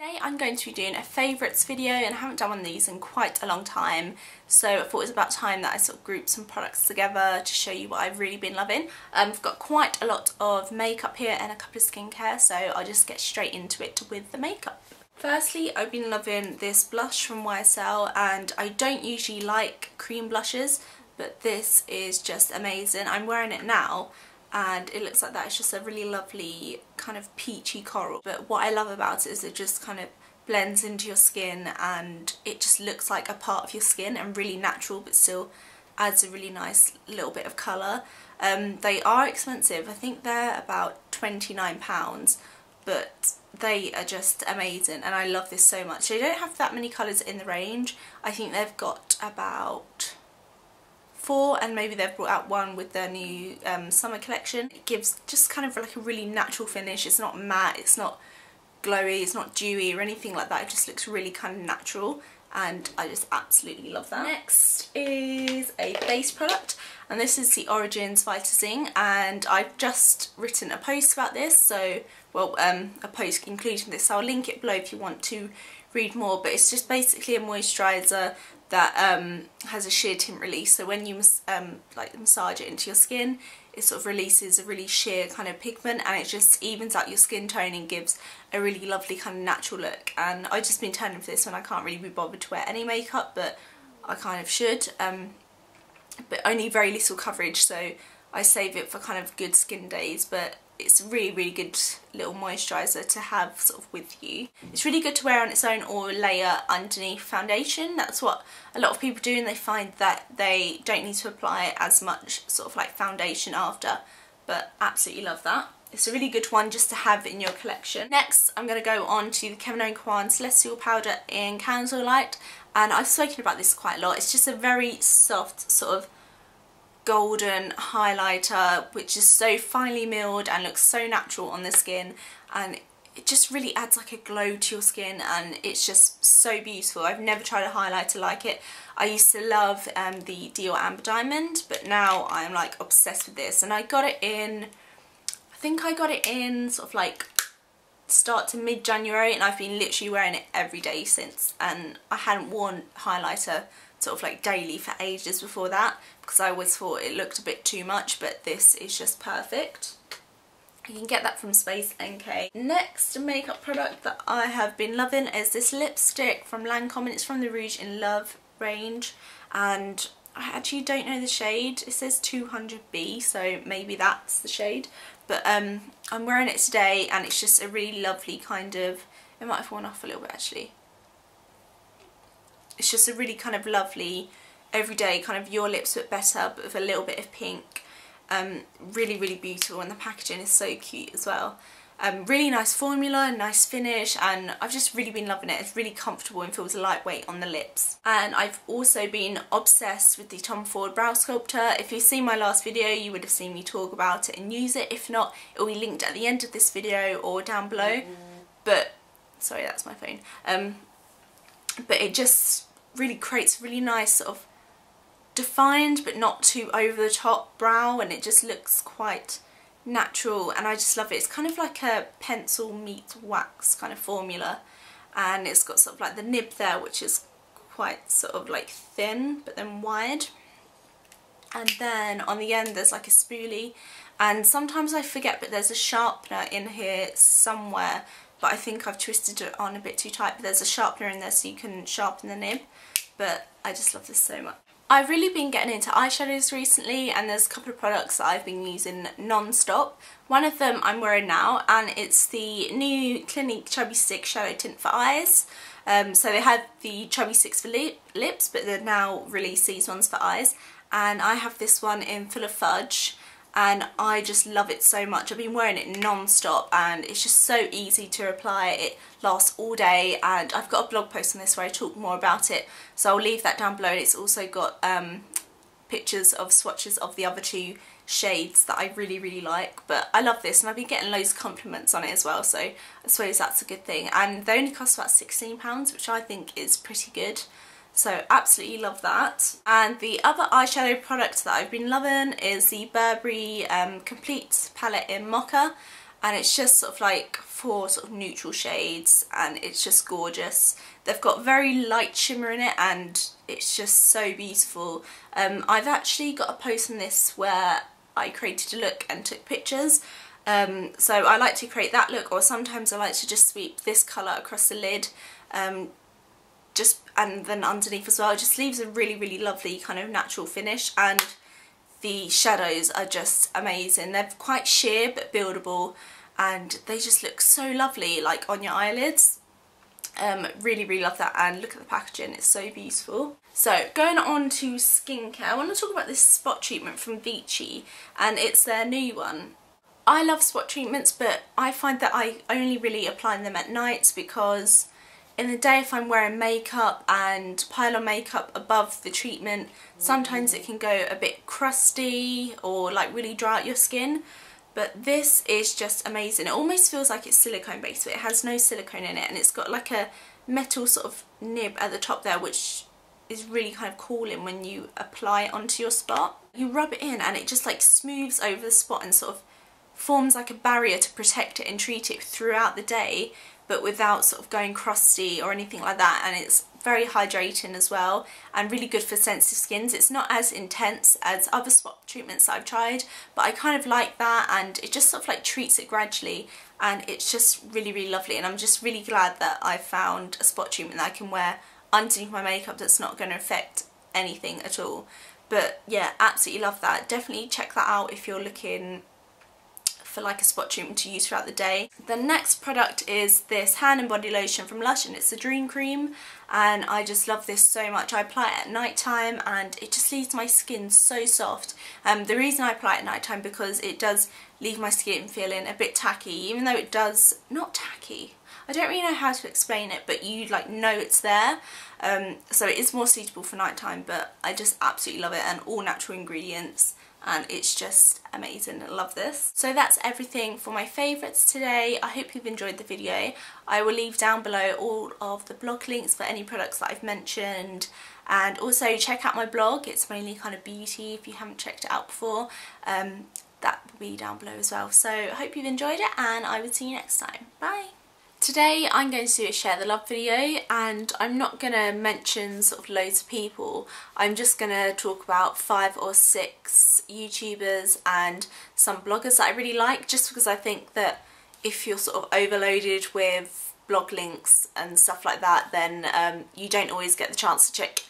Today I'm going to be doing a favourites video, and I haven't done one of these in quite a long time, so I thought it was about time that I sort of grouped some products together to show you what I've really been loving. I've got quite a lot of makeup here and a couple of skincare, so I'll just get straight into it with the makeup. Firstly, I've been loving this blush from YSL, and I don't usually like cream blushes, but this is just amazing. I'm wearing it now and it looks like that. It's just a really lovely kind of peachy coral, but what I love about it is it just kind of blends into your skin and it just looks like a part of your skin and really natural, but still adds a really nice little bit of colour. They are expensive. I think they're about £29, but they are just amazing and I love this so much. They don't have that many colours in the range. I think they've got about 4, and maybe they've brought out one with their new summer collection. It gives just kind of like a really natural finish. It's not matte, it's not glowy, it's not dewy or anything like that. It just looks really kind of natural and I just absolutely love that. Next is a face product, and this is the Origins VitaZing, and I've just written a post about this, so well a post including this, so I'll link it below if you want to read more. But it's just basically a moisturiser that has a sheer tint release, so when you like massage it into your skin, it sort of releases a really sheer kind of pigment and it just evens out your skin tone and gives a really lovely kind of natural look. And I've just been turning for this when I can't really be bothered to wear any makeup, but I kind of should, but only very little coverage, so I save it for kind of good skin days. But it's a really good little moisturiser to have sort of with you. It's really good to wear on its own or layer underneath foundation. That's what a lot of people do, and they find that they don't need to apply as much sort of like foundation after, but absolutely love that. It's a really good one just to have in your collection. Next I'm going to go on to the Kevyn Aucoin Celestial Powder in Candlelight, and I've spoken about this quite a lot. It's just a very soft sort of golden highlighter which is so finely milled and looks so natural on the skin, and it just really adds like a glow to your skin and it's just so beautiful. I've never tried a highlighter like it. I used to love the Dior Amber Diamond, but now I'm like obsessed with this, and I got it in, I think I got it in sort of like start to mid-January, and I've been literally wearing it every day since, and I hadn't worn highlighter sort of like daily for ages before that because I always thought it looked a bit too much, but this is just perfect. You can get that from Space NK. Next makeup product that I have been loving is this lipstick from Lancome, and it's from the Rouge in Love range, and I actually don't know the shade. It says 200B, so maybe that's the shade, but I'm wearing it today and it's just a really lovely kind of, it might have worn off a little bit actually. It's just a really kind of lovely everyday kind of your lips but better, but with a little bit of pink. Really beautiful, and the packaging is so cute as well. Really nice formula, nice finish, and I've just really been loving it. It's really comfortable and feels lightweight on the lips. And I've also been obsessed with the Tom Ford Brow Sculptor. If you've seen my last video you would have seen me talk about it and use it. If not, it will be linked at the end of this video or down below. But sorry, that's my phone. But it just really creates really nice sort of defined but not too over the top brow, and it just looks quite natural and I just love it. It's kind of like a pencil meets wax kind of formula, and it's got sort of like the nib there which is quite sort of like thin but then wide, and then on the end there's like a spoolie, and sometimes I forget but there's a sharpener in here somewhere, but I think I've twisted it on a bit too tight, but there's a sharpener in there so you can sharpen the nib. But I just love this so much. I've really been getting into eyeshadows recently, and there's a couple of products that I've been using non-stop. One of them I'm wearing now, and it's the new Clinique Chubby Stick Shadow Tint for eyes. So they had the Chubby Sticks for lips, but they've now released these ones for eyes, and I have this one in full of Fudge, and I just love it so much. I've been wearing it non-stop and it's just so easy to apply. It lasts all day, and I've got a blog post on this where I talk more about it, so I'll leave that down below. It's also got pictures of swatches of the other two shades that I really like, but I love this and I've been getting loads of compliments on it as well, so I suppose that's a good thing. And they only cost about £16, which I think is pretty good. So absolutely love that. And the other eyeshadow product that I've been loving is the Burberry Complete palette in Mocha, and it's just sort of like 4 sort of neutral shades, and it's just gorgeous. They've got very light shimmer in it and it's just so beautiful. I've actually got a post on this where I created a look and took pictures. So I like to create that look, or sometimes I like to just sweep this colour across the lid, and then underneath as well. It just leaves a really lovely kind of natural finish, and the shadows are just amazing. They're quite sheer but buildable, and they just look so lovely like on your eyelids. Really love that, and look at the packaging, it's so beautiful. So going on to skincare, I want to talk about this spot treatment from Vichy, and it's their new one. I love spot treatments, but I find that I only really apply them at night, because in the day if I'm wearing makeup and pile on makeup above the treatment, sometimes it can go a bit crusty or like really dry out your skin. But this is just amazing. It almost feels like it's silicone based, but it has no silicone in it, and it's got like a metal sort of nib at the top there, which is really kind of cooling when you apply it onto your spot. You rub it in and it just like smooths over the spot and sort of forms like a barrier to protect it and treat it throughout the day, but without sort of going crusty or anything like that. And it's very hydrating as well, and really good for sensitive skins. It's not as intense as other spot treatments that I've tried, but I kind of like that, and it just sort of like treats it gradually, and it's just really lovely. And I'm just really glad that I found a spot treatment that I can wear underneath my makeup that's not going to affect anything at all. But yeah, absolutely love that. Definitely check that out if you're looking for like a spot treatment to use throughout the day. The next product is this hand and body lotion from Lush, and it's the Dream Cream, and I just love this so much. I apply it at night time and it just leaves my skin so soft. The reason I apply it at night time because it does leave my skin feeling a bit tacky, even though it does, not tacky, I don't really know how to explain it, but you like know it's there. So it is more suitable for night time, but I just absolutely love it, and all natural ingredients, and it's just amazing. I love this. So that's everything for my favourites today. I hope you've enjoyed the video. I will leave down below all of the blog links for any products that I've mentioned, and also check out my blog. It's mainly kind of beauty if you haven't checked it out before. That will be down below as well. So I hope you've enjoyed it, and I will see you next time. Bye! Today I'm going to do a share the love video, and I'm not going to mention sort of loads of people. I'm just going to talk about 5 or 6 YouTubers and some bloggers that I really like, just because I think that if you're sort of overloaded with blog links and stuff like that, then you don't always get the chance to check